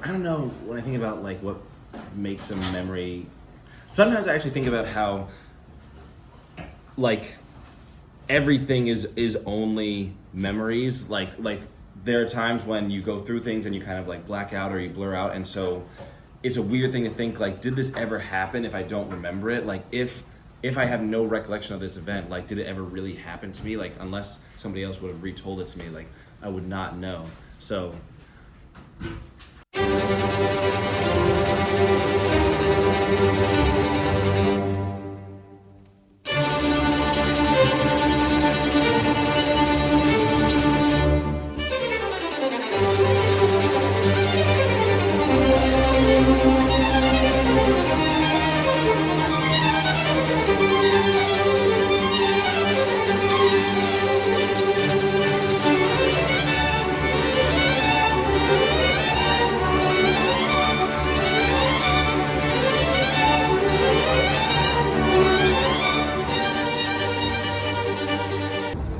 I don't know, when I think about like what makes a memory, sometimes I actually think about how like everything is only memories. Like there are times when you go through things and you kind of like black out or you blur out, and so it's a weird thing to think like, did this ever happen if I don't remember it? Like if I have no recollection of this event, like did it ever really happen to me? Like unless somebody else would have retold it to me, like I would not know. So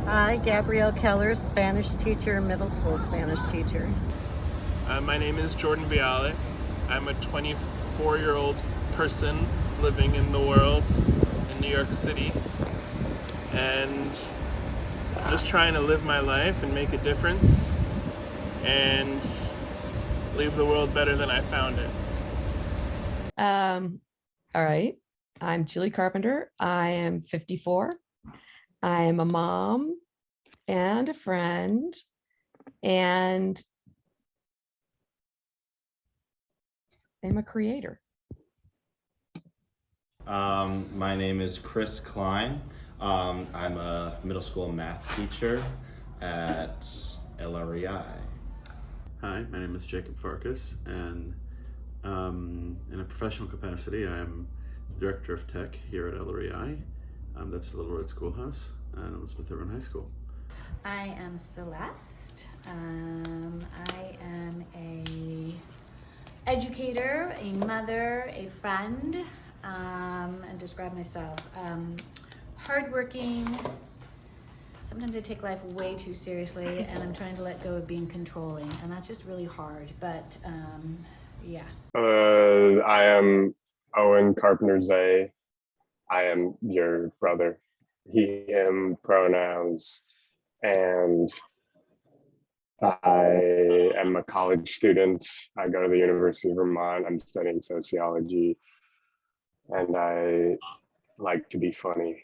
Hi, Gabrielle Keller, Spanish teacher, middle school Spanish teacher. My name is Jordan Bialik. I'm a 24-year-old person living in the world in New York City, and just trying to live my life and make a difference and leave the world better than I found it. All right. I'm Julie Carpenter. I am 54. I am a mom and a friend, and I'm a creator. my name is Chris Klein. I'm a middle school math teacher at LREI. Hi, my name is Jacob Farkas, and in a professional capacity, I'm Director of Tech here at LREI. That's the Little Red Schoolhouse and Elizabeth Irvin High School. I am Celeste. I am a educator, a mother, a friend, and describe myself. Hardworking. Sometimes I take life way too seriously, and I'm trying to let go of being controlling, and that's just really hard. But yeah. I am Owen Carpenter Zehe. I am your brother. He, him pronouns, and I am a college student. I go to the University of Vermont. I'm studying sociology, and I like to be funny.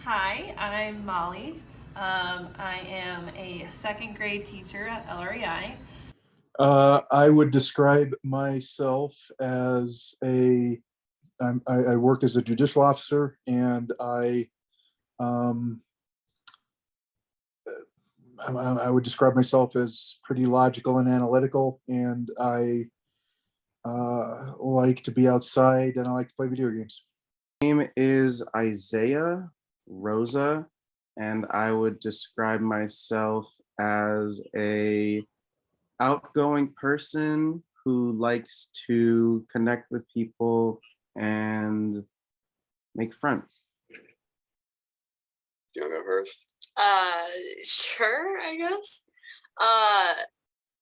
Hi, I'm Molly. I am a second grade teacher at LREI. I would describe myself as I work as a judicial officer, and I would describe myself as pretty logical and analytical, and I like to be outside, and I like to play video games. My name is Isaiah Rosa, and I would describe myself as a outgoing person who likes to connect with people and make friends. You want to go first? Sure, I guess.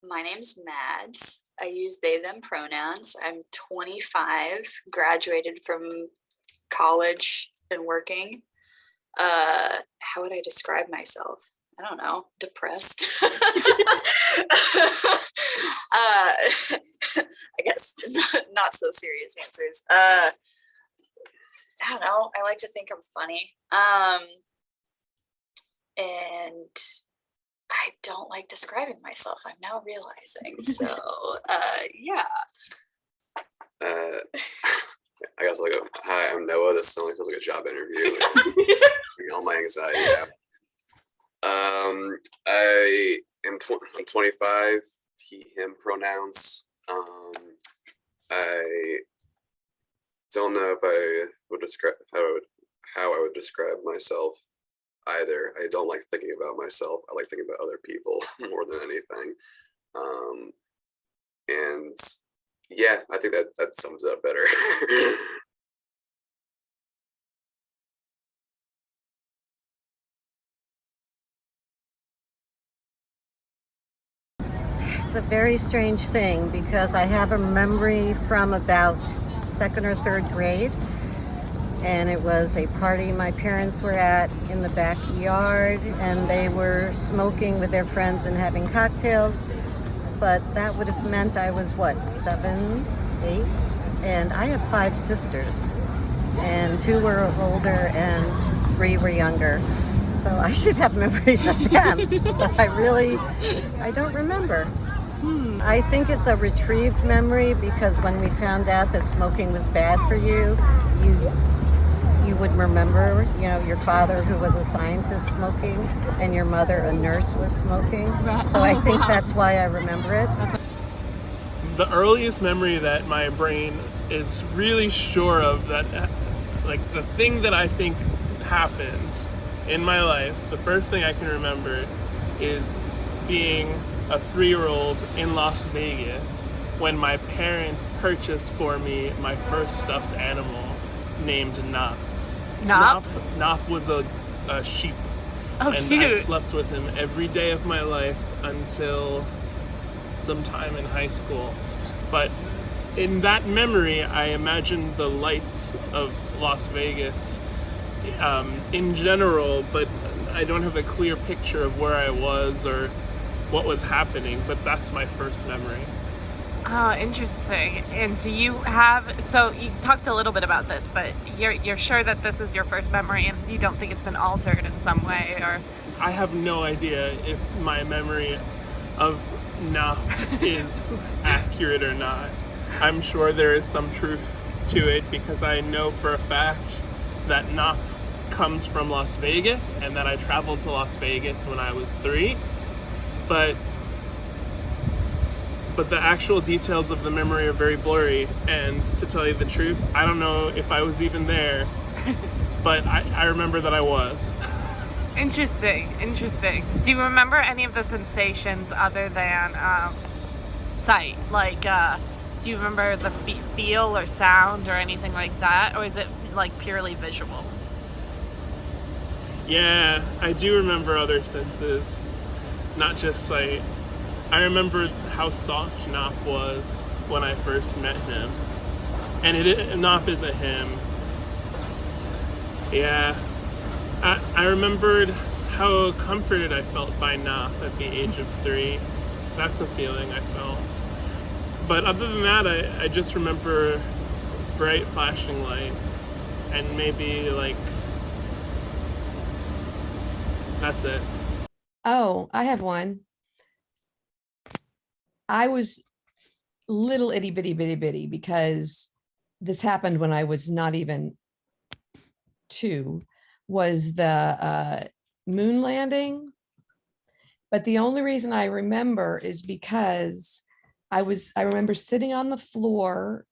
My name's Mads. I use they, them pronouns. I'm 25, graduated from college and working. How would I describe myself? I don't know, depressed. I guess not so serious answers. I don't know. I like to think I'm funny. And I don't like describing myself. I'm now realizing. So, yeah. I guess I'll go. Hi, I'm Noah. This only feels like a job interview. All my anxiety out. I am I'm 25. He, him pronouns. I don't know if I would describe how I would describe myself either. I don't like thinking about myself. I like thinking about other people more than anything. And yeah, I think that sums it up better. It's a very strange thing because I have a memory from about 2nd or 3rd grade, and it was a party my parents were at in the backyard, and they were smoking with their friends and having cocktails. But that would have meant I was, what, 7, 8? And I have 5 sisters, and 2 were older and 3 were younger. So I should have memories of them, but I don't remember. I think it's a retrieved memory because when we found out that smoking was bad for you, you would remember, your father who was a scientist smoking and your mother, a nurse, was smoking. So I think that's why I remember it. The earliest memory that my brain is really sure of, that like the thing that I think happened in my life, the first thing I can remember is being a 3-year-old in Las Vegas when my parents purchased for me my first stuffed animal named Nop. Nop was a sheep. Oh, and cute. I slept with him every day of my life until sometime in high school. But in that memory, I imagine the lights of Las Vegas in general, but I don't have a clear picture of where I was or what was happening, but that's my first memory. Oh, interesting. And do you have, so you talked a little bit about this, but you're sure that this is your first memory and you don't think it's been altered in some way? Or I have no idea if my memory of Nop is accurate or not. I'm sure there is some truth to it because I know for a fact that Nop comes from Las Vegas and that I traveled to Las Vegas when I was 3. But the actual details of the memory are very blurry, and to tell you the truth, I don't know if I was even there, but I remember that I was. Interesting. Do you remember any of the sensations other than sight? Like, do you remember the feel or sound or anything like that? Or is it like purely visual? Yeah, I do remember other senses, not just sight. I remember how soft Nop was when I first met him. And Nop is a him. Yeah. I remembered how comforted I felt by Nop at the age of 3. That's a feeling I felt. But other than that, I just remember bright flashing lights and maybe like, that's it. Oh, I have one. I was little itty bitty because this happened when I was not even 2, was the moon landing. But the only reason I remember is because I remember sitting on the floor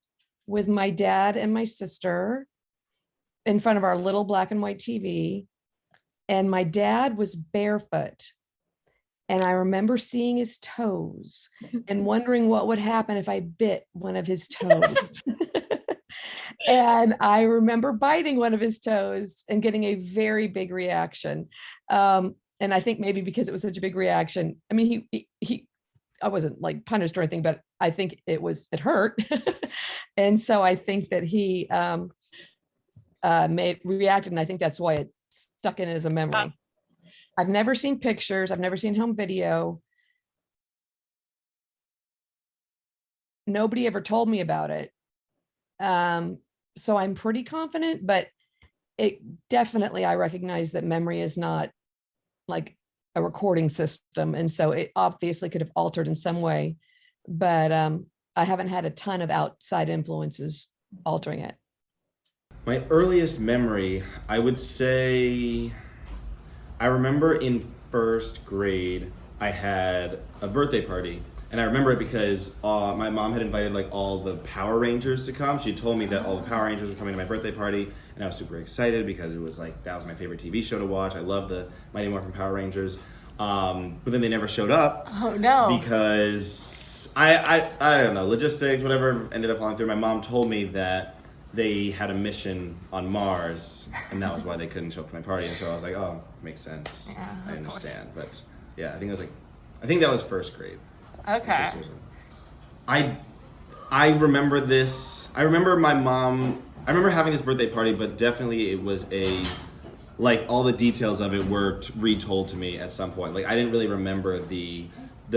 with my dad and my sister in front of our little black and white TV, and my dad was barefoot. And I remember seeing his toes and wondering what would happen if I bit one of his toes. And I remember biting one of his toes and getting a very big reaction. And I think maybe because it was such a big reaction, I mean, I wasn't like punished or anything, but I think it hurt. And so I think that he reacted, and I think that's why it stuck in as a memory. I've never seen pictures. I've never seen home video. Nobody ever told me about it. So I'm pretty confident, but it definitely, I recognize that memory is not like a recording system. And so it obviously could have altered in some way, but I haven't had a ton of outside influences altering it. My earliest memory, I would say, I remember in 1st grade, I had a birthday party. And I remember it because my mom had invited like all the Power Rangers to come. She told me that all the Power Rangers were coming to my birthday party, and I was super excited because it was like, that was my favorite TV show to watch. I love the Mighty Morphin Power Rangers. But then they never showed up. Oh no. Because I don't know, logistics, whatever ended up falling through. My mom told me that they had a mission on Mars, and that was why they couldn't show up to my party. And so I was like, oh, makes sense. Yeah, I of course. understand. But yeah, I think that was 1st grade. Okay. 6 years old. I remember this. I remember my mom. I remember having this birthday party, but definitely it was like all the details of it were retold to me at some point. Like I didn't really remember the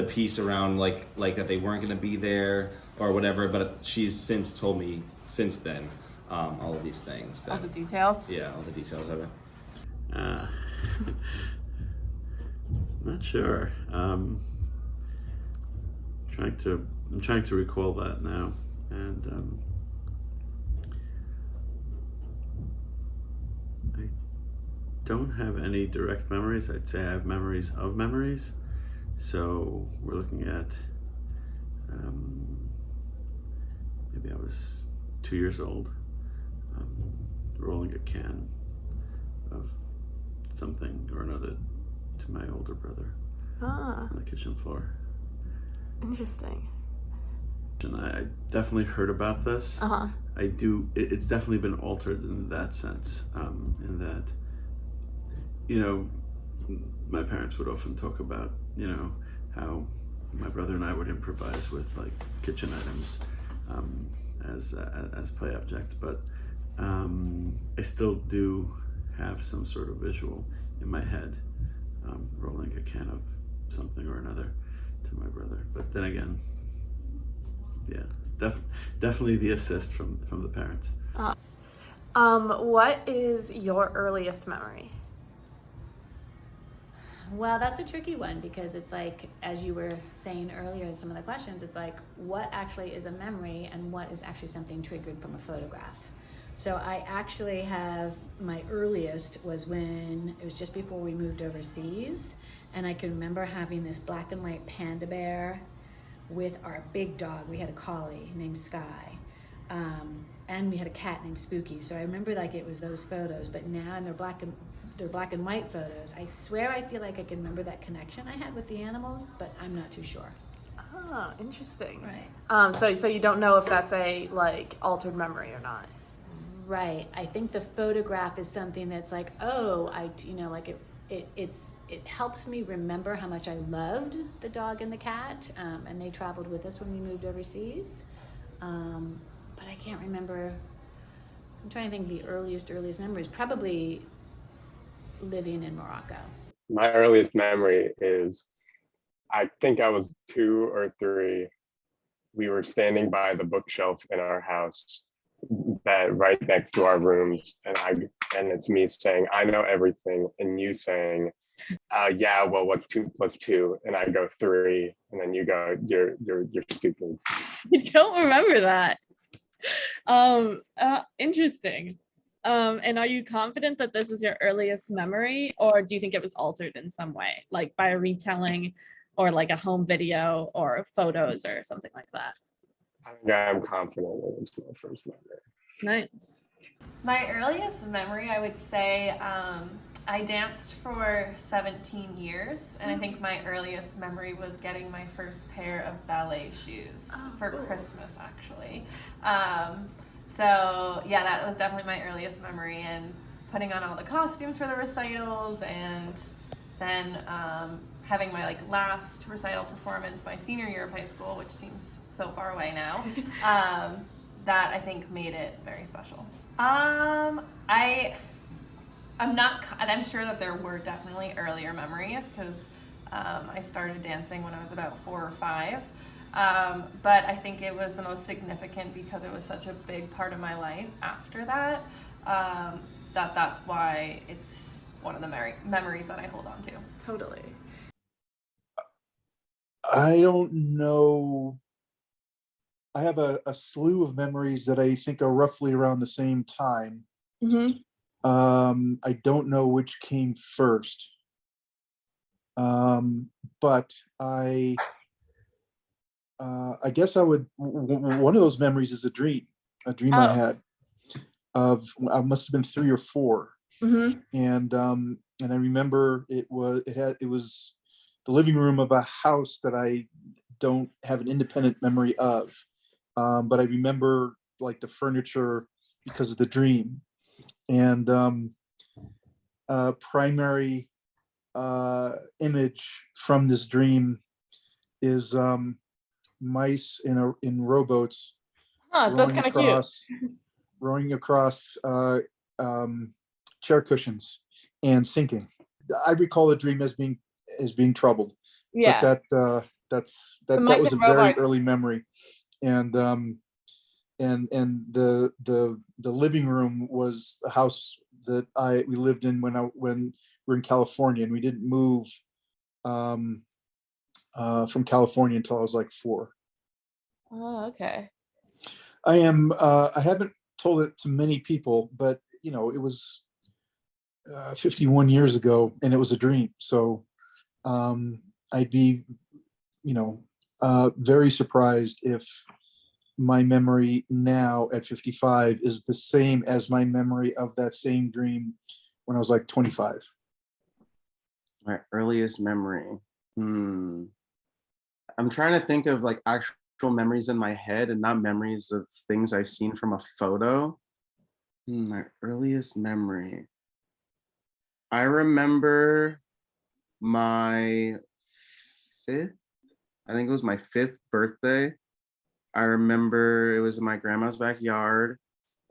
piece around like that they weren't going to be there or whatever. But she's since told me since then all of these things. All the details. Yeah, all the details of it. Not sure. I'm trying to recall that now, and I don't have any direct memories. I'd say I have memories of memories. So we're looking at maybe I was 2 years old, rolling a can of something or another to my older brother on the kitchen floor. Interesting. And I definitely heard about this. I do. It's definitely been altered in that sense. In that, you know, my parents would often talk about, you know, how my brother and I would improvise with like kitchen items as play objects. But I still do have some sort of visual in my head, rolling a can of something or another to my brother. But then again, yeah, definitely the assist from the parents. What is your earliest memory? Well, that's a tricky one because it's like, as you were saying earlier in some of the questions, it's like what actually is a memory and what is actually something triggered from a photograph. So I actually have, my earliest was when it was just before we moved overseas, and I can remember having this black and white panda bear with our big dog. We had a collie named Sky, and we had a cat named Spooky. So I remember like it was those photos, but now they're black and white photos. I swear I feel like I can remember that connection I had with the animals, but I'm not too sure. Oh, interesting. Right. So you don't know if that's a like altered memory or not. Right. I think the photograph is something that's like, oh, like it helps me remember how much I loved the dog and the cat, and they traveled with us when we moved overseas. But I can't remember. I'm trying to think the earliest memories. Probably living in Morocco. My earliest memory is, I think I was 2 or 3. We were standing by the bookshelf in our house that right next to our rooms, and it's me saying, I know everything, and you saying, yeah, well, what's 2 + 2? And I go 3, and then you go, you're stupid. I don't remember that. Interesting. And are you confident that this is your earliest memory, or do you think it was altered in some way, like by a retelling or like a home video or photos or something like that? I think I'm confident it was my first memory. Nice. My earliest memory, I would say, I danced for 17 years, and I think my earliest memory was getting my first pair of ballet shoes for Christmas, actually. So yeah, that was definitely my earliest memory, and putting on all the costumes for the recitals, and then having my like last recital performance my senior year of high school, which seems so far away now. That I think made it very special. I'm sure that there were definitely earlier memories because I started dancing when I was about 4 or 5. But I think it was the most significant because it was such a big part of my life after that, that's why it's one of the memories that I hold on to. Totally. I don't know. I have a slew of memories that I think are roughly around the same time. I don't know which came first. But I guess I would, one of those memories is a dream I had of, I must have been 3 or 4. And I remember it was the living room of a house that I don't have an independent memory of. But I remember like the furniture because of the dream. And primary image from this dream is mice in rowboats Huh, that's rowing kind of cute. across chair cushions and sinking. I recall the dream as being troubled, Yeah. but that mice was a and very robots. early memory, and the living room was the house that we lived in when we were in California, and we didn't move from California until I was like 4. Oh, okay. I haven't told it to many people, but it was 51 years ago, and it was a dream. So I'd be, very surprised if my memory now at 55 is the same as my memory of that same dream when I was like 25. My earliest memory. I'm trying to think of like actual memories in my head and not memories of things I've seen from a photo. My earliest memory. I remember my 5th, I think it was my 5th birthday. I remember it was in my grandma's backyard.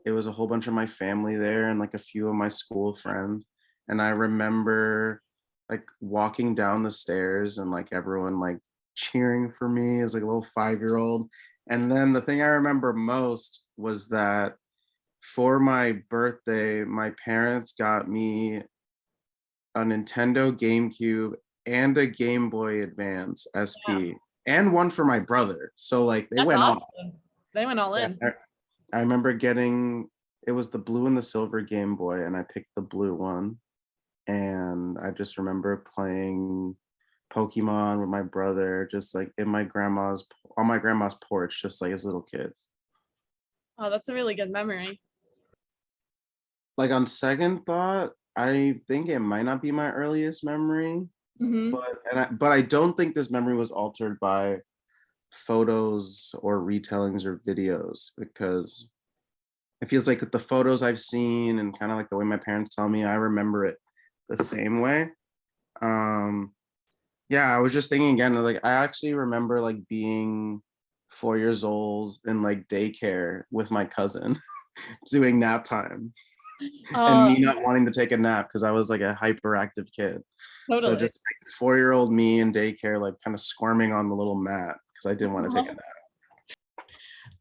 It was a whole bunch of my family there and like a few of my school friends. And I remember like walking down the stairs and like everyone like cheering for me as like a little 5-year-old. And then the thing I remember most was that for my birthday, my parents got me a Nintendo GameCube and a Game Boy Advance SP, and one for my brother. So like they That's went awesome. off. They went all in. I remember getting, it was the blue and the silver Game Boy, and I picked the blue one. And I just remember playing Pokemon with my brother, just like on my grandma's porch, just like as little kids. Oh, that's a really good memory. Like on second thought, I think it might not be my earliest memory, but I don't think this memory was altered by photos or retellings or videos, because it feels like with the photos I've seen and kind of like the way my parents tell me, I remember it the same way. Yeah, I was just thinking again, like I actually remember like being 4 years old in like daycare with my cousin doing nap time. And me not wanting to take a nap because I was like a hyperactive kid. Totally. So just like 4-year-old me in daycare, like kind of squirming on the little mat because I didn't want to take a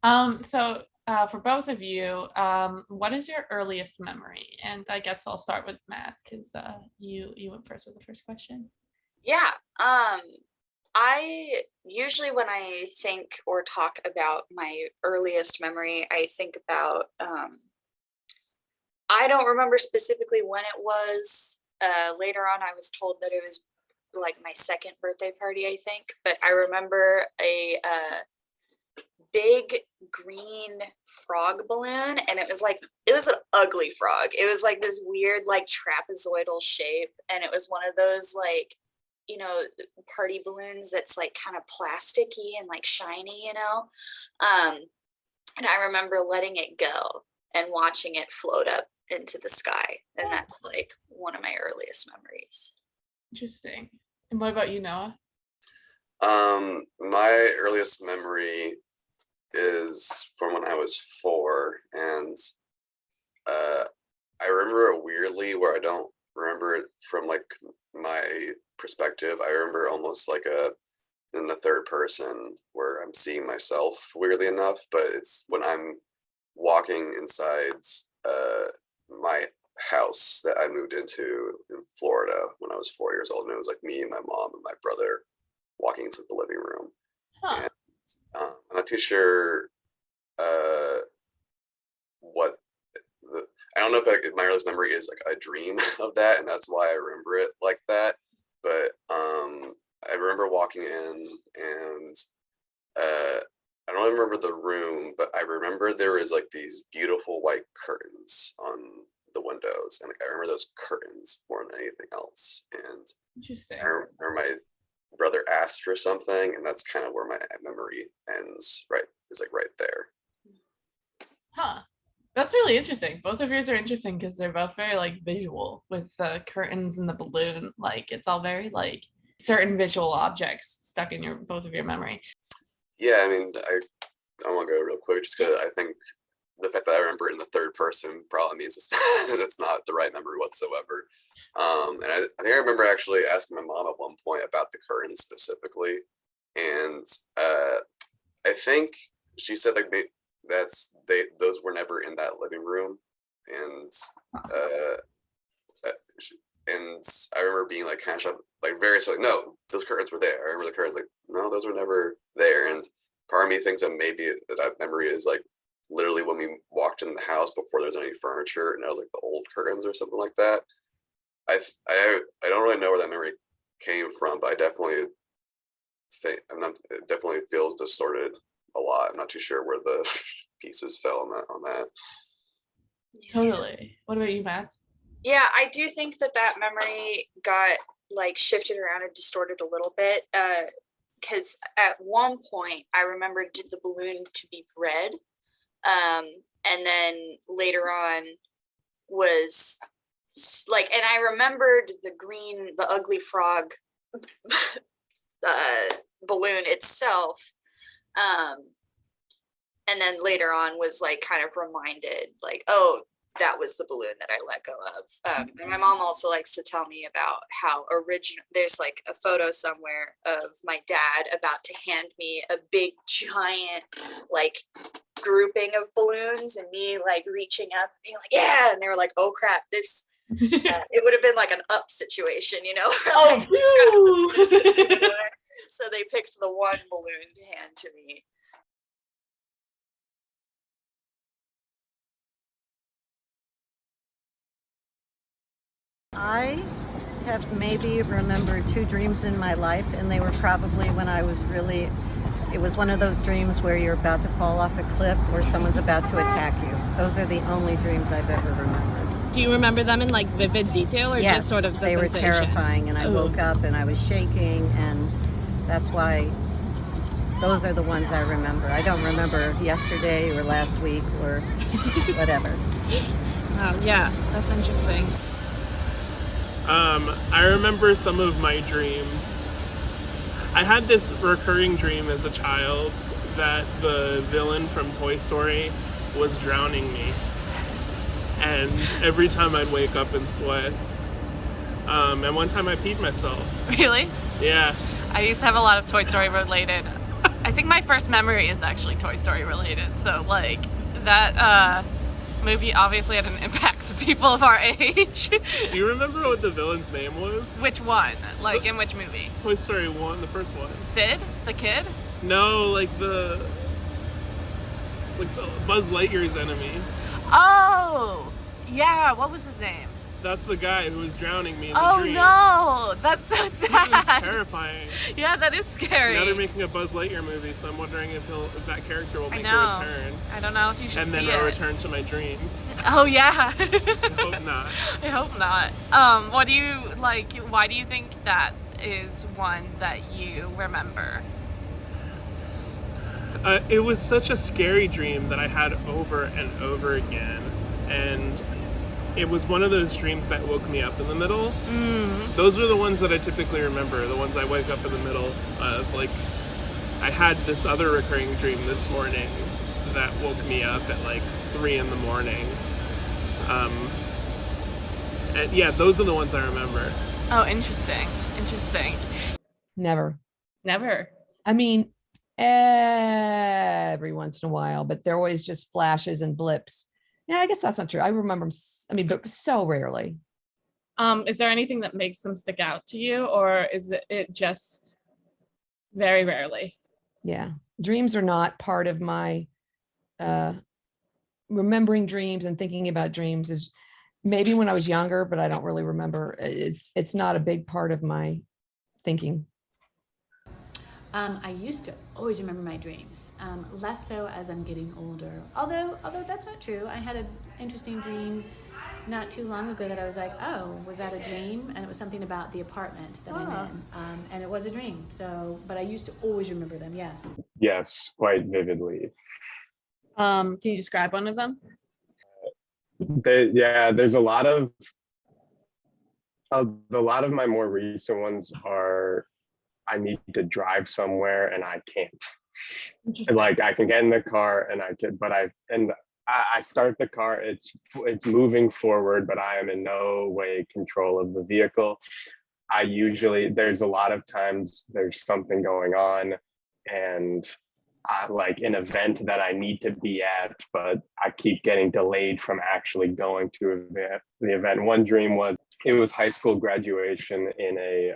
nap. So for both of you, what is your earliest memory? And I guess I'll start with Matt because you went first with the first question. Yeah. I usually, when I think or talk about my earliest memory, I think about, I don't remember specifically when it was. Later on, I was told that it was like my 2nd birthday party, I think. But I remember a big green frog balloon, and it was an ugly frog. It was like this weird like trapezoidal shape, and it was one of those like, party balloons that's like kind of plasticky and like shiny, and I remember letting it go and watching it float up into the sky, and that's like one of my earliest memories. Interesting. And what about you, Noah? My earliest memory is from when I was 4, and I remember it weirdly where I don't remember it from like my perspective. I remember almost like in the third person where I'm seeing myself, weirdly enough, but it's when I'm walking inside my house that I moved into in Florida when I was 4 years old, and it was like me and my mom and my brother walking into the living room. And I'm not too sure what I don't know if my earliest memory is like a dream of that, and that's why I remember it like that. But I remember walking in, and I don't remember the room, but I remember there was like these beautiful white curtains on the windows, and like, I remember those curtains more than anything else. And Interesting. I remember my brother asked for something, and that's kind of where my memory ends. Right, is like right there. Huh. That's really interesting. Both of yours are interesting because they're both very like visual with the curtains and the balloon. Like it's all very like certain visual objects stuck in both of your memory? Yeah, I mean, I want to go real quick just because I think the fact that I remember in the third person probably means it's not the right memory whatsoever. And I think I remember actually asking my mom at one point about the curtains specifically, and I think she said like those were never in that living room, and and I remember being like kind of shocked, like like no, those curtains were there. I remember the curtains like no, those were never there, and part of me thinks that maybe that memory is like literally when we walked in the house before there was any furniture, and it was like the old curtains or something like that. I don't really know where that memory came from, but I definitely think it definitely feels distorted a lot. I'm not too sure where the pieces fell on that. Totally. What about you, Matt? Yeah, I do think that memory got like shifted around and distorted a little bit. Because at one point I remembered the balloon to be red. And then later on was like, and I remembered the ugly frog balloon itself. And then later on was like kind of reminded like, oh, that was the balloon that I let go of. And my mom also likes to tell me about how there's like a photo somewhere of my dad about to hand me a big giant like grouping of balloons and me like reaching up and being like, yeah. And they were like, oh crap, this, it would have been like an up situation, you know? So they picked the one balloon to hand to me. I have maybe remembered 2 dreams in my life, and they were probably when I was it was one of those dreams where you're about to fall off a cliff or someone's about to attack you. Those are the only dreams I've ever remembered. Do you remember them in like vivid detail or Yes, just sort of the they were sensation? terrifying, and I woke up and I was shaking, and that's why those are the ones I remember. I don't remember yesterday or last week or whatever. Wow, yeah, that's interesting. I remember some of my dreams. I had this recurring dream as a child that the villain from Toy Story was drowning me. And every time I'd wake up in sweats. And one time I peed myself. Really? Yeah. I used to have a lot of Toy Story related. I think my first memory is actually Toy Story related. So like that movie obviously had an impact to people of our age. Do you remember what the villain's name was? Which one? Like in which movie? Toy Story 1, the first one. Sid? The kid? No, like the Buzz Lightyear's enemy. Oh! Yeah, what was his name? That's the guy who was drowning me in the dream. Oh no! That's so sad. It was terrifying. Yeah, that is scary. Now they're making a Buzz Lightyear movie, so I'm wondering if that character will make a return. I don't know if you should and see then it. a return to my dreams. Oh yeah. I hope not. I hope not. What do you like? Why do you think that is one that you remember? It was such a scary dream that I had over and over again, and it was one of those dreams that woke me up in the middle. Those are the ones that I typically remember, the ones I wake up in the middle of. Like, I had this other recurring dream this morning that woke me up at like 3 in the morning. And yeah, those are the ones I remember. Oh, interesting. Never. I mean, every once in a while, but they're always just flashes and blips. Yeah, I guess that's not true. I remember them, but so rarely. Is there anything that makes them stick out to you, or is it just very rarely? Yeah, dreams are not part of my remembering dreams and thinking about dreams. Is maybe when I was younger, but I don't really remember. It's not a big part of my thinking. I used to always remember my dreams, less so as I'm getting older. Although that's not true. I had an interesting dream not too long ago that I was like, oh, was that a dream? And it was something about the apartment that I'm in, and it was a dream. So, but I used to always remember them. Yes. Yes, quite vividly. Can you describe one of them? There's a lot of A lot of my more recent ones are I need to drive somewhere and I can't. Like I can get in the car and I start the car, it's moving forward, but I am in no way control of the vehicle. There's a lot of times there's something going on and like an event that I need to be at, but I keep getting delayed from actually going to the event. One dream was it was high school graduation in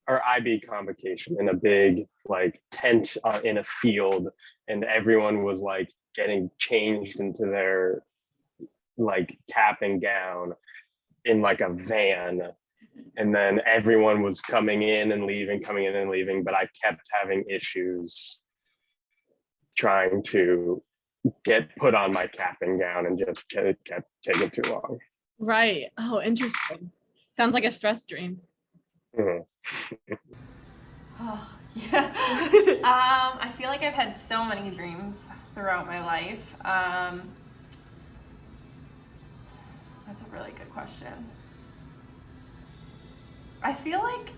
or IB convocation in a big like tent in a field, and everyone was like getting changed into their like cap and gown in like a van, and then everyone was coming in and leaving, but I kept having issues trying to get put on my cap and gown and just kept taking too long. Right. Oh, interesting. Sounds like a stress dream. Mm-hmm. Oh, yeah. I feel like I've had so many dreams throughout my life. That's a really good question. I feel like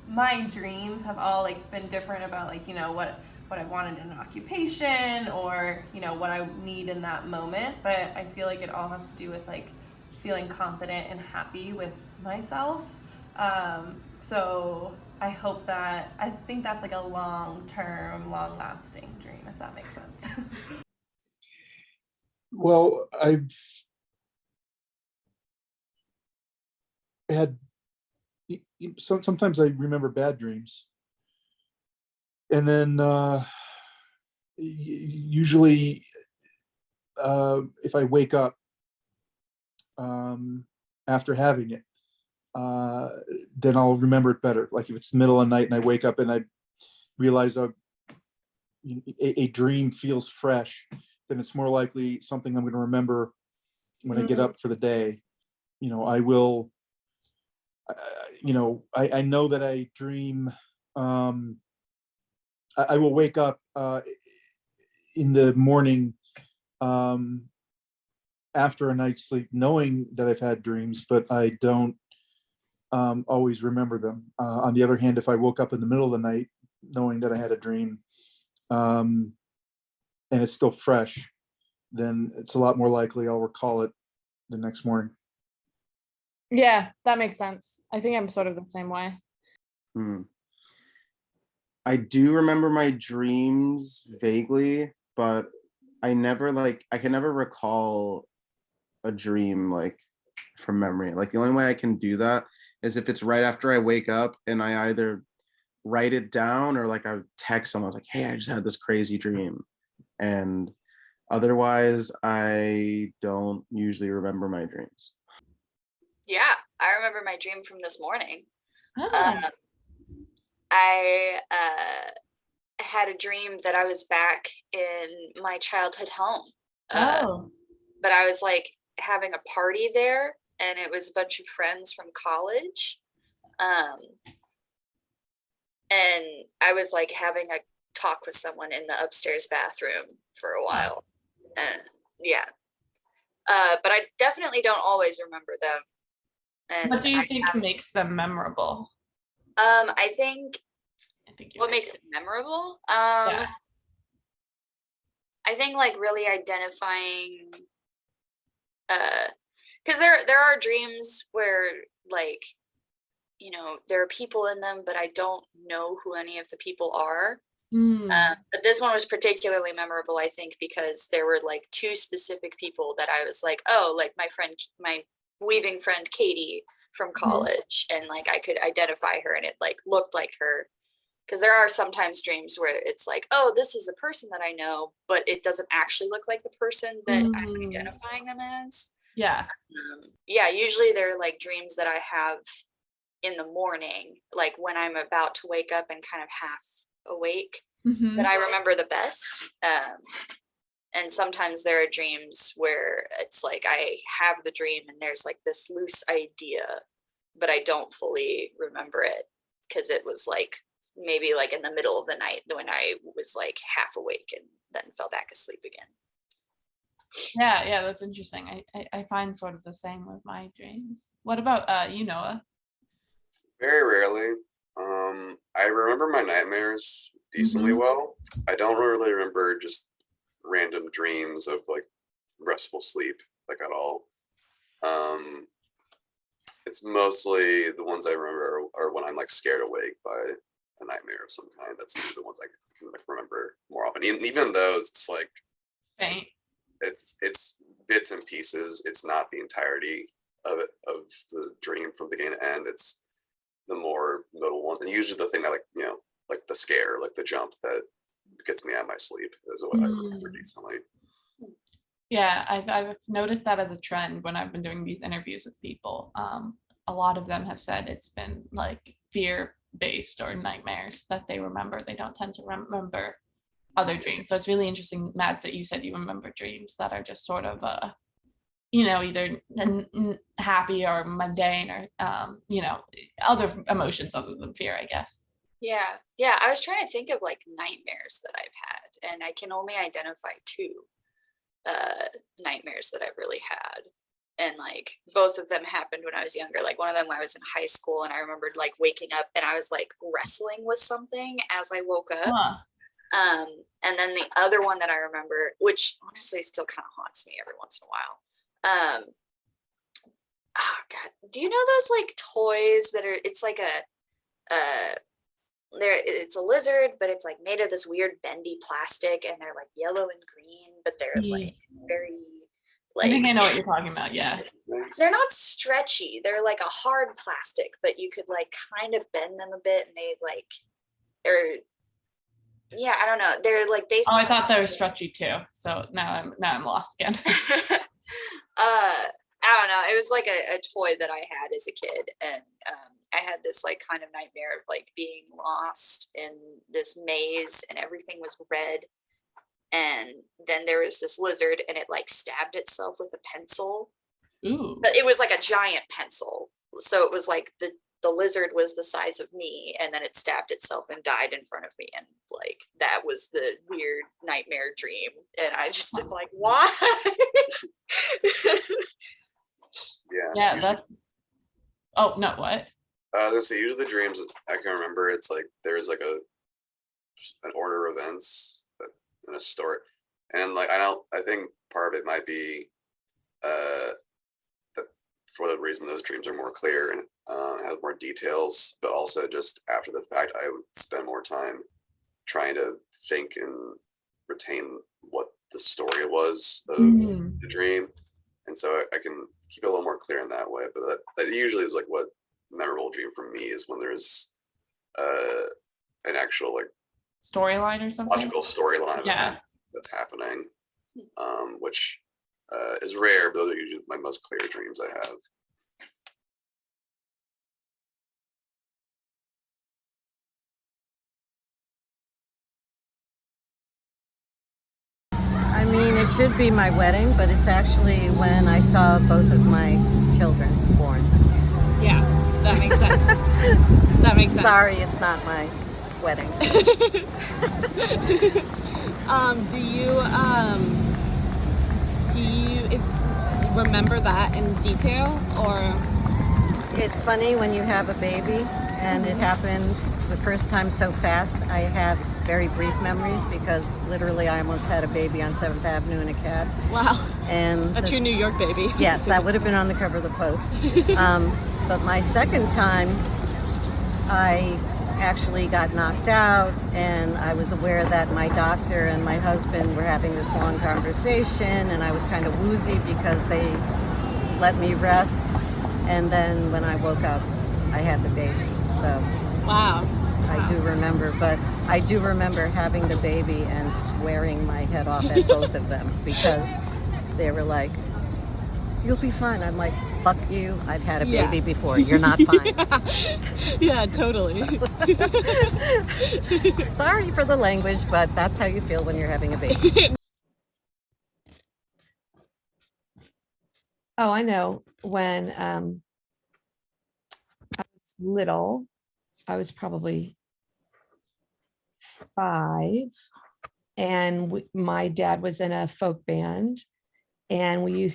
my dreams have all like been different about like, you know, what I wanted in an occupation or, you know, what I need in that moment. But I feel like it all has to do with like feeling confident and happy with myself. So I think that's like a long-term, long-lasting dream, if that makes sense. Well, I've had sometimes I remember bad dreams, and then usually if I wake up after having it, then I'll remember it better. Like if it's the middle of the night and I wake up and I realize a dream feels fresh, then it's more likely something I'm going to remember when I get up for the day. You know, I will. I know that I dream. I will wake up in the morning after a night's sleep, knowing that I've had dreams, but I don't always remember them. On the other hand, if I woke up in the middle of the night knowing that I had a dream and it's still fresh, then it's a lot more likely I'll recall it the next morning. Yeah, that makes sense. I think I'm sort of the same way. I do remember my dreams vaguely, but I can never recall a dream like from memory. Like the only way I can do that is if it's right after I wake up and I either write it down or like I text someone like, hey, I just had this crazy dream. And otherwise, I don't usually remember my dreams. Yeah, I remember my dream from this morning. I had a dream that I was back in my childhood home. But I was like having a party there, and it was a bunch of friends from college. And I was like having a talk with someone in the upstairs bathroom for a while. And yeah. But I definitely don't always remember them. And what do you think makes them memorable? I think what makes it memorable? I think like really identifying, because there are dreams where like, you know, there are people in them, but I don't know who any of the people are. But this one was particularly memorable, I think, because there were like two specific people that I was like, oh, like my weaving friend Katie from college, and like I could identify her and it like looked like her. Because there are sometimes dreams where it's like, oh, this is a person that I know, but it doesn't actually look like the person that I'm identifying them as. Yeah. Usually they're like dreams that I have in the morning, like when I'm about to wake up and kind of half awake, that I remember the best. And sometimes there are dreams where it's like I have the dream and there's like this loose idea, but I don't fully remember it because it was like maybe like in the middle of the night when I was like half awake and then fell back asleep again. Yeah, that's interesting. I find sort of the same with my dreams. What about you, Noah? Very rarely. I remember my nightmares decently Mhm. well. I don't really remember just random dreams of like restful sleep, like at all. Um, it's mostly the ones I remember are when I'm like scared awake by a nightmare of some kind. That's usually the ones I can like remember more often. Even those, it's like Faint. it's bits and pieces. It's not the entirety of the dream from beginning to end. It's the more notable ones, and usually the thing that like the scare, like the jump that gets me out of my sleep is what I remember decently. Yeah, I've noticed that as a trend when I've been doing these interviews with people. A lot of them have said it's been like fear-based or nightmares that they remember. They don't tend to remember other dreams. So it's really interesting, Mads, that you said you remember dreams that are just sort of either happy or mundane or other emotions other than fear, I guess. Yeah. Yeah. I was trying to think of like nightmares that I've had, and I can only identify two nightmares that I've really had. And like both of them happened when I was younger. Like one of them, I was in high school, and I remembered like waking up and I was like wrestling with something as I woke up. Huh. And then the other one that I remember, which honestly still kind of haunts me every once in a while. Oh God, do you know those like toys that are? It's like it's a lizard, but it's like made of this weird bendy plastic, and they're like yellow and green, but they're like very I think like I know what you're talking about. Yeah. they're not stretchy. They're like a hard plastic, but you could like kind of bend them a bit, and they like or yeah, I don't know. They're like based. Oh, I thought they were stretchy too. So now I'm lost again. I don't know. It was like a toy that I had as a kid, and I had this like kind of nightmare of like being lost in this maze, and everything was red. And then there was this lizard, and it like stabbed itself with a pencil. Ooh. But it was like a giant pencil, so it was like the lizard was the size of me, and then it stabbed itself and died in front of me, and like that was the weird nightmare dream, and I just am like, why? Yeah. That's. Oh no! What? Let's say usually the dreams I can remember. It's like there's like an order of events in a story, and like I think part of it might be that for the reason those dreams are more clear and have more details, but also just after the fact, I would spend more time trying to think and retain what the story was of the dream, and so I can keep it a little more clear in that way. But that usually is like what memorable dream for me is when there's an actual like Storyline or something. logical storyline of events that's happening, which is rare, but those are usually my most clear dreams I have. I mean, it should be my wedding, but it's actually when I saw both of my children born. Yeah, that makes sense. That makes sense. Sorry, it's not my wedding. Do you remember that in detail, or? It's funny when you have a baby, and it happened the first time so fast. I have very brief memories because literally I almost had a baby on 7th Avenue in a cab. Wow. And That's your New York baby. Yes, that would have been on the cover of the Post. But my second time, I actually got knocked out, and I was aware that my doctor and my husband were having this long conversation, and I was kind of woozy because they let me rest. And then when I woke up, I had the baby. So wow. I do remember, but I do remember having the baby and swearing my head off at both of them because they were like, "You'll be fine." I'm like, "Fuck you. I've had a baby before. You're not fine." Yeah, totally. Sorry for the language, but that's how you feel when you're having a baby. Oh, I know. When I was little, I was probably 5, and my dad was in a folk band, and we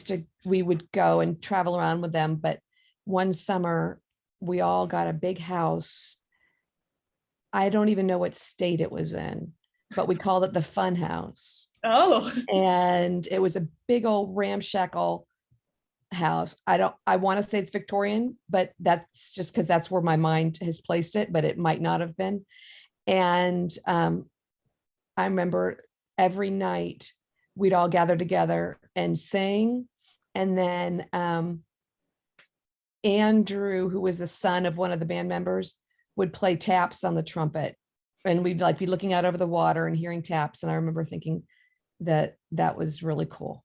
would go and travel around with them. But one summer we all got a big house. I don't even know what state it was in, but we called it the Fun House. Oh. And it was a big old ramshackle house. I want to say it's Victorian, but that's just because that's where my mind has placed it, but it might not have been. And I remember every night we'd all gather together and sing. And then Andrew, who was the son of one of the band members, would play taps on the trumpet. And we'd like be looking out over the water and hearing taps. And I remember thinking that that was really cool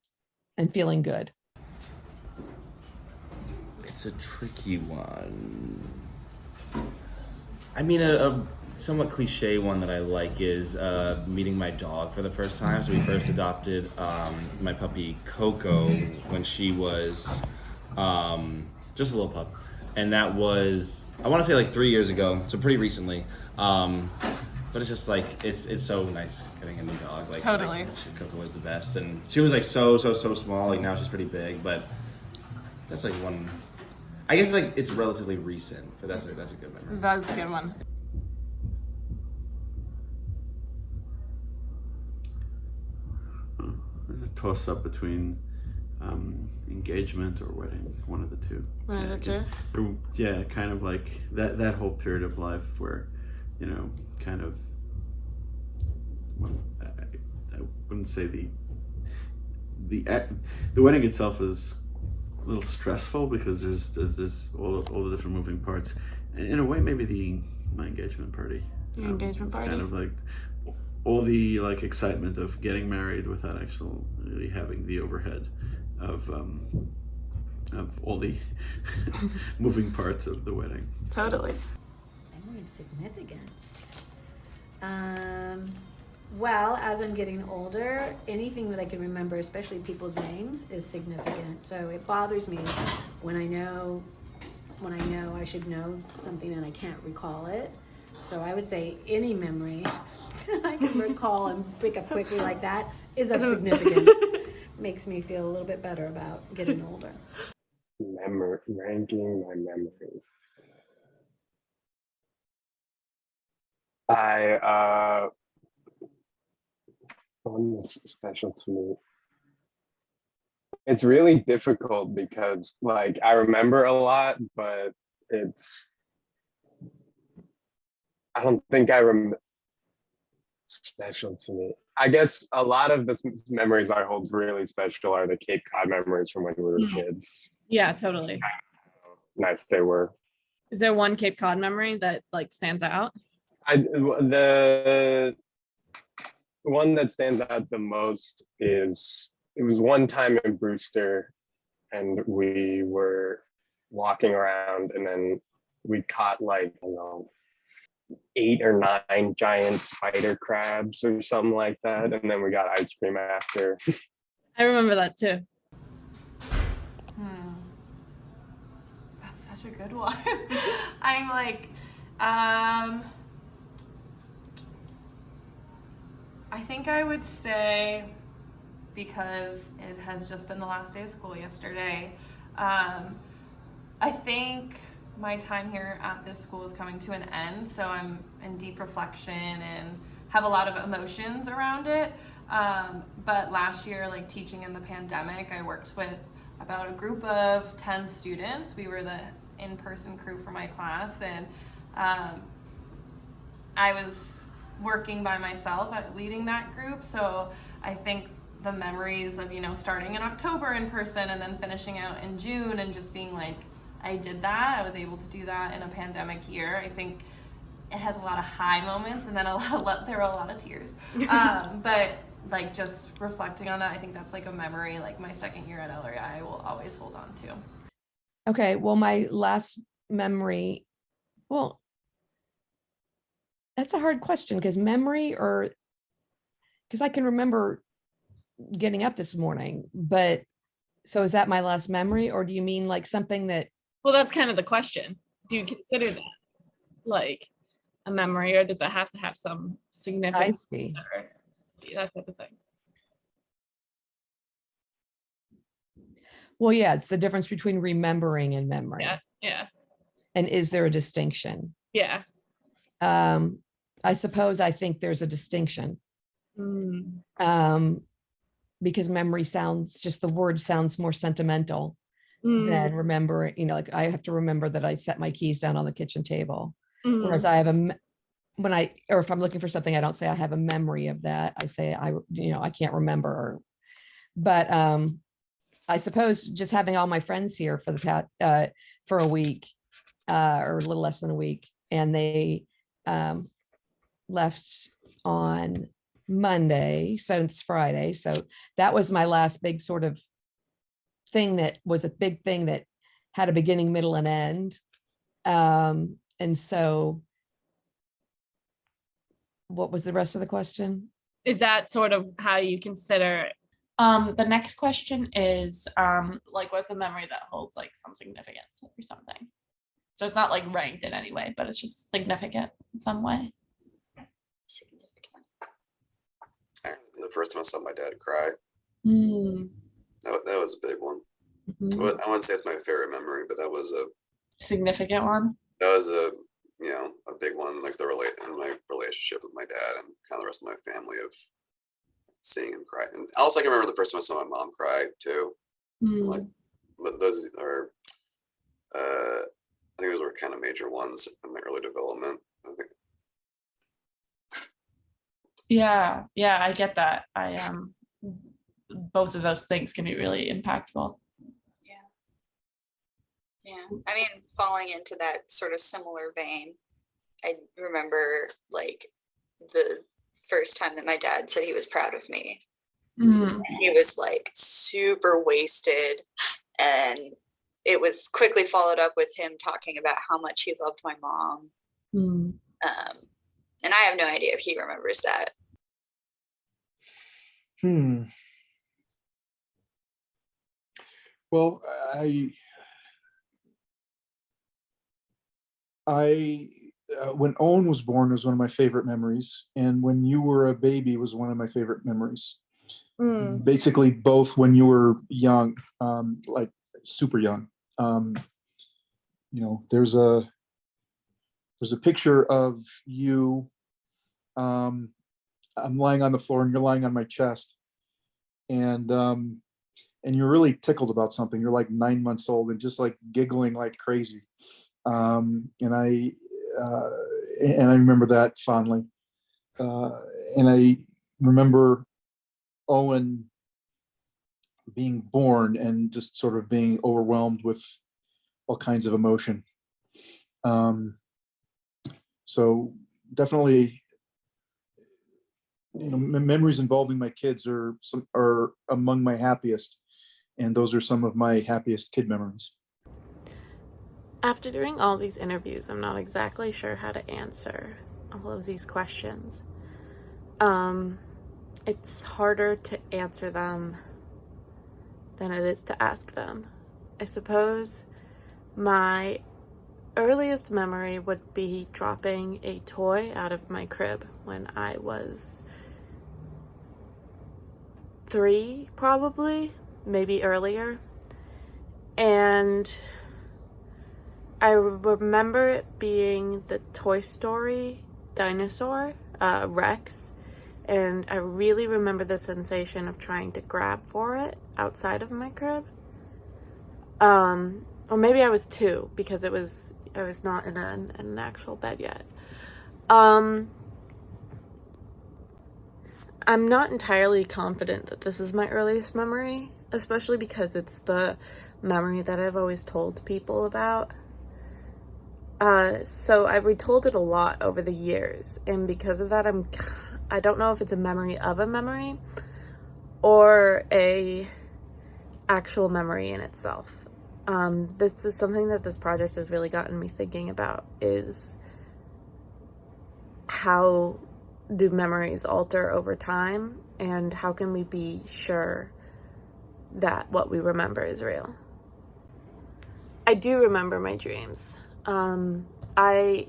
and feeling good. It's a tricky one. I mean, a somewhat cliche one that I like is meeting my dog for the first time. So we first adopted my puppy Coco when she was just a little pup. And that was, I want to say like 3 years ago, so pretty recently. But it's just like, it's so nice getting a new dog. Like, Totally. Like, Coco was the best. And she was like so small. Like now she's pretty big, but that's like one, I guess like it's relatively recent, but that's a good memory. That's a good one. There's a toss up between engagement or wedding, one of the two. One of the two? Yeah, kind of like that whole period of life where, you know, kind of, well, I wouldn't say the wedding itself is a little stressful because there's all the different moving parts. In a way, maybe my engagement party. Your engagement party? Kind of like all the like excitement of getting married without actually really having the overhead of all the moving parts of the wedding. Totally. Memory of significance. Well, as I'm getting older, anything that I can remember, especially people's names, is significant. So it bothers me when I know I should know something and I can't recall it. So I would say any memory I can recall and pick up quickly like that is of significance. Makes me feel a little bit better about getting older. Ranking my memories. One that's special to me. It's really difficult because like I remember a lot, but I don't think I remember special to me. I guess a lot of the memories I hold really special are the Cape Cod memories from when we were kids. Yeah, totally. Nice they were. Is there one Cape Cod memory that like stands out? The one that stands out the most is it was one time in Brewster and we were walking around and then we caught like, I don't know, 8 or 9 giant spider crabs or something like that. And then we got ice cream after. I remember that too. That's such a good one. I'm like, I think I would say, because it has just been the last day of school yesterday, I think my time here at this school is coming to an end, so I'm in deep reflection and have a lot of emotions around it. But last year, like teaching in the pandemic, I worked with about a group of 10 students. We were the in-person crew for my class, and I was working by myself at leading that group. So I think the memories of, you know, starting in October in person and then finishing out in June and just being like, I did that. I was able to do that in a pandemic year. I think it has a lot of high moments and then there were a lot of tears. But like just reflecting on that, I think that's like a memory, like my second year at LRI, I will always hold on to. Okay, well, my last memory, well, that's a hard question because I can remember getting up this morning, but so is that my last memory, or do you mean like something that? Well, that's kind of the question. Do you consider that like a memory, or does it have to have some significance? I see. Or that type of thing. Well, yeah, it's the difference between remembering and memory. Yeah. and is there a distinction? Yeah. I suppose I think there's a distinction. Because memory sounds, just the word sounds more sentimental than remember, like I have to remember that I set my keys down on the kitchen table. Whereas I have or if I'm looking for something, I don't say I have a memory of that. I say I can't remember. But I suppose just having all my friends here for for a week, or a little less than a week, and they left on Monday, so it's Friday. So that was my last big sort of thing that was a big thing that had a beginning, middle, and end. And so what was the rest of the question? Is that sort of how you consider? The next question is like, what's a memory that holds like some significance or something? So it's not like ranked in any way, but it's just significant in some way. Significant. The first time I saw my dad cry, that was a big one. I wouldn't say it's my favorite memory, but that was a significant one. That was a big one, like in my relationship with my dad and kind of the rest of my family, of seeing him cry. And also I can remember the first time I saw my mom cry too. Like, but those are I think those were kind of major ones in my early development, I think. Yeah, I get that. Both of those things can be really impactful. Yeah. I mean, falling into that sort of similar vein, I remember like the first time that my dad said he was proud of me. He was like super wasted, and it was quickly followed up with him talking about how much he loved my mom. And I have no idea if he remembers that. Well, when Owen was born was one of my favorite memories, and when you were a baby was one of my favorite memories. Basically, both when you were young, like super young. There's a picture of you. I'm lying on the floor and you're lying on my chest, and you're really tickled about something. You're like 9 months old and just like giggling like crazy. And I remember that fondly. And I remember Owen being born and just sort of being overwhelmed with all kinds of emotion. So definitely, memories involving my kids are among my happiest, and those are some of my happiest kid memories. After doing all these interviews, I'm not exactly sure how to answer all of these questions. It's harder to answer them than it is to ask them. I suppose my earliest memory would be dropping a toy out of my crib when I was 3, probably, maybe earlier. And I remember it being the Toy Story dinosaur, Rex. And I really remember the sensation of trying to grab for it outside of my crib. Or maybe I was 2 because I was not in an actual bed yet. I'm not entirely confident that this is my earliest memory, especially because it's the memory that I've always told people about. So I've retold it a lot over the years, and because of that, I don't know if it's a memory of a memory or a actual memory in itself. This is something that this project has really gotten me thinking about, is how do memories alter over time, and how can we be sure that what we remember is real? I do remember my dreams. I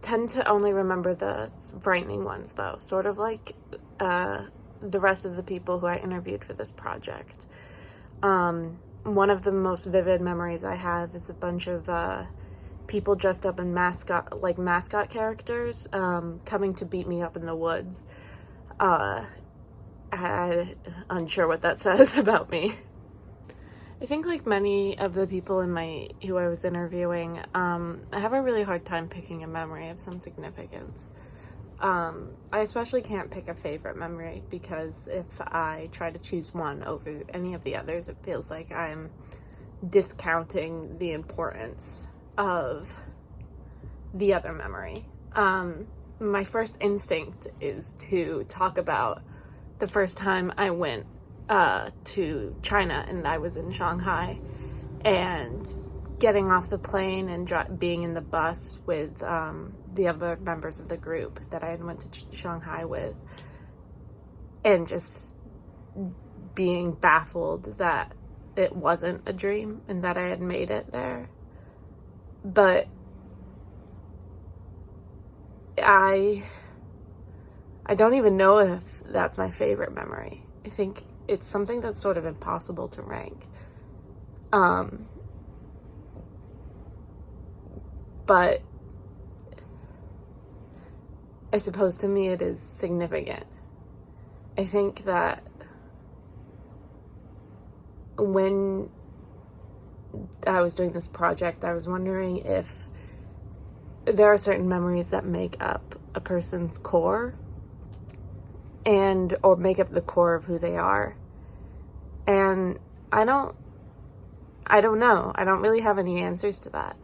tend to only remember the frightening ones, though, sort of like the rest of the people who I interviewed for this project. One of the most vivid memories I have is a bunch of people dressed up in mascot characters coming to beat me up in the woods. I'm unsure what that says about me. I think like many of the people who I was interviewing, I have a really hard time picking a memory of some significance. I especially can't pick a favorite memory because if I try to choose one over any of the others, it feels like I'm discounting the importance of the other memory. My first instinct is to talk about the first time I went to China and I was in Shanghai, and getting off the plane and being in the bus with the other members of the group that I went to Shanghai with, and just being baffled that it wasn't a dream and that I had made it there. But I don't even know if that's my favorite memory. I think it's something that's sort of impossible to rank. But I suppose to me it is significant. I think that when I was doing this project, I was wondering if there are certain memories that make up a person's core or make up the core of who they are. And I don't know. I don't really have any answers to that.